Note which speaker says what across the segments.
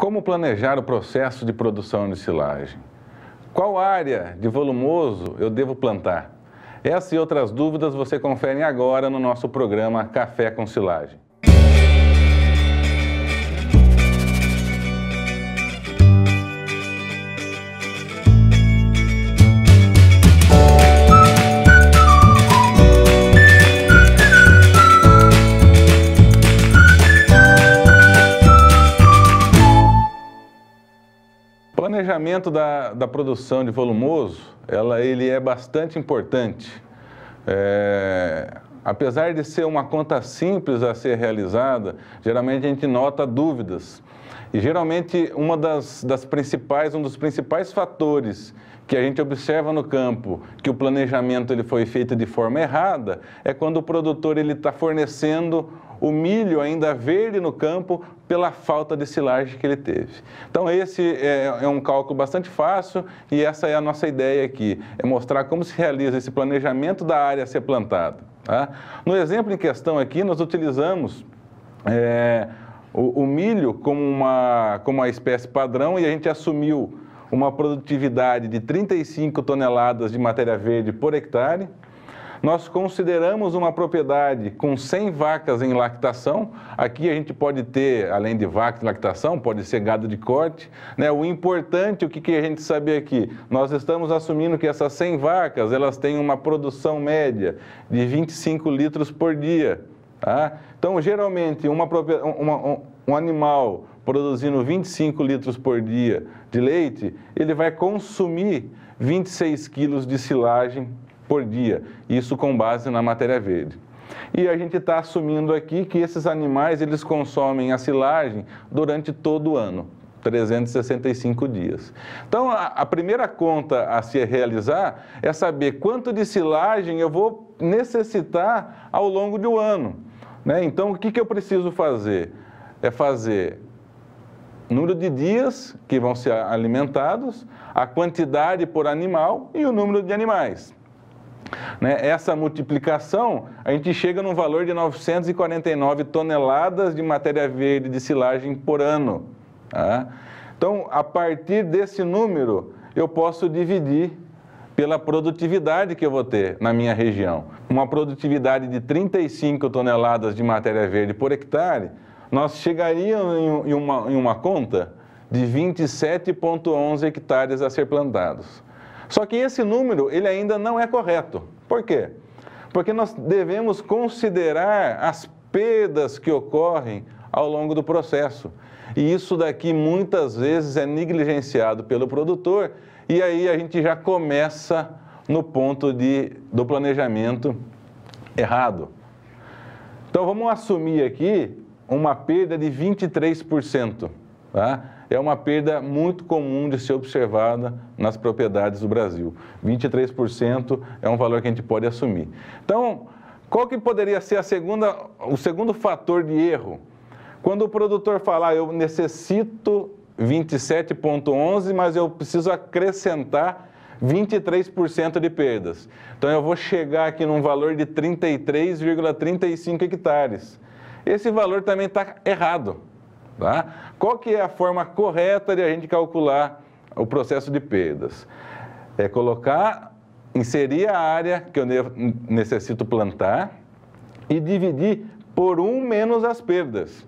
Speaker 1: Como planejar o processo de produção de silagem? Qual área de volumoso eu devo plantar? Essas e outras dúvidas você confere agora no nosso programa Café com Silagem. O planejamento da produção de volumoso, ele é bastante importante. Apesar de ser uma conta simples a ser realizada, geralmente a gente nota dúvidas. E geralmente um dos principais fatores que a gente observa no campo que o planejamento ele foi feito de forma errada é quando o produtor está fornecendo o milho ainda verde no campo pela falta de silagem que ele teve. Então esse é um cálculo bastante fácil e essa é a nossa ideia aqui, é mostrar como se realiza esse planejamento da área a ser plantada. Tá? No exemplo em questão aqui, nós utilizamos o milho como a espécie padrão e a gente assumiu uma produtividade de 35 toneladas de matéria verde por hectare. Nós consideramos uma propriedade com 100 vacas em lactação. Aqui a gente pode ter, além de vacas em lactação, pode ser gado de corte. Né? O importante, o que a gente sabe aqui? Nós estamos assumindo que essas 100 vacas, elas têm uma produção média de 25 litros por dia. Tá? Então, geralmente, um animal produzindo 25 litros por dia de leite, ele vai consumir 26 quilos de silagem por dia, isso com base na matéria verde. E a gente está assumindo aqui que esses animais, eles consomem a silagem durante todo o ano, 365 dias. Então, a primeira conta a se realizar é saber quanto de silagem eu vou necessitar ao longo do ano. Né? Então, o que eu preciso fazer? É fazer o número de dias que vão ser alimentados, a quantidade por animal e o número de animais. Né? Essa multiplicação, a gente chega num valor de 949 toneladas de matéria verde de silagem por ano. Tá? Então, a partir desse número, eu posso dividir pela produtividade que eu vou ter na minha região. Uma produtividade de 35 toneladas de matéria verde por hectare, nós chegaríamos em uma conta de 27,11 hectares a ser plantados. Só que esse número, ele ainda não é correto. Por quê? Porque nós devemos considerar as perdas que ocorrem ao longo do processo. E isso daqui muitas vezes é negligenciado pelo produtor e aí a gente já começa no ponto do planejamento errado. Então vamos assumir aqui uma perda de 23%. Tá? É uma perda muito comum de ser observada nas propriedades do Brasil. 23% é um valor que a gente pode assumir. Então, qual que poderia ser o segundo fator de erro? Quando o produtor falar, eu necessito 27,11, mas eu preciso acrescentar 23% de perdas. Então, eu vou chegar aqui num valor de 33,35 hectares. Esse valor também está errado. Tá? Qual que é a forma correta de a gente calcular o processo de perdas? É inserir a área que eu necessito plantar e dividir por 1 menos as perdas.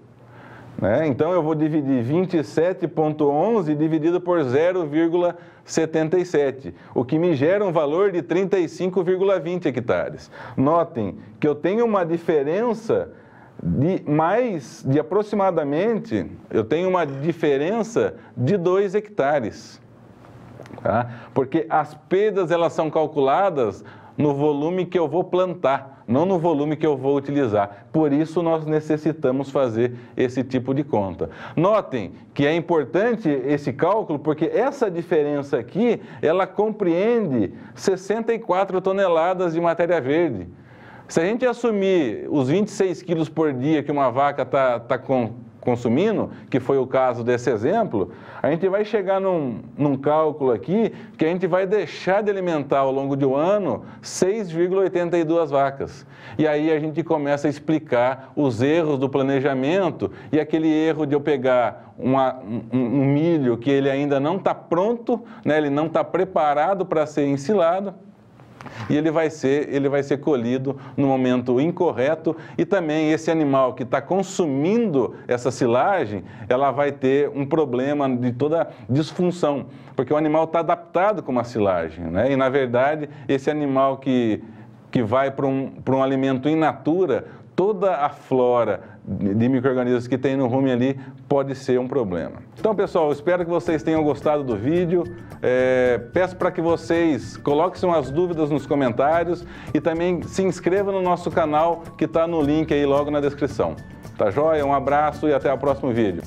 Speaker 1: Né? Então, eu vou dividir 27,11 dividido por 0,77, o que me gera um valor de 35,20 hectares. Notem que eu tenho uma diferença de aproximadamente, eu tenho uma diferença de 2 hectares. Tá? Porque as perdas, elas são calculadas no volume que eu vou plantar, não no volume que eu vou utilizar. Por isso, nós necessitamos fazer esse tipo de conta. Notem que é importante esse cálculo, porque essa diferença aqui, ela compreende 64 toneladas de matéria verde. Se a gente assumir os 26 quilos por dia que uma vaca está consumindo, que foi o caso desse exemplo, a gente vai chegar num cálculo aqui que a gente vai deixar de alimentar ao longo de um ano 6,82 vacas. E aí a gente começa a explicar os erros do planejamento e aquele erro de eu pegar um milho que ele ainda não está pronto, né, ele não está preparado para ser ensilado, e ele vai ser colhido no momento incorreto, e também esse animal que está consumindo essa silagem, ela vai ter um problema de toda disfunção, porque o animal está adaptado com uma silagem, né? E na verdade esse animal que vai para um alimento in natura, toda a flora de micro-organismos que tem no rumen ali pode ser um problema. Então, pessoal, espero que vocês tenham gostado do vídeo. Peço para que vocês coloquem suas dúvidas nos comentários e também se inscrevam no nosso canal, que está no link aí logo na descrição. Tá joia? Um abraço e até o próximo vídeo.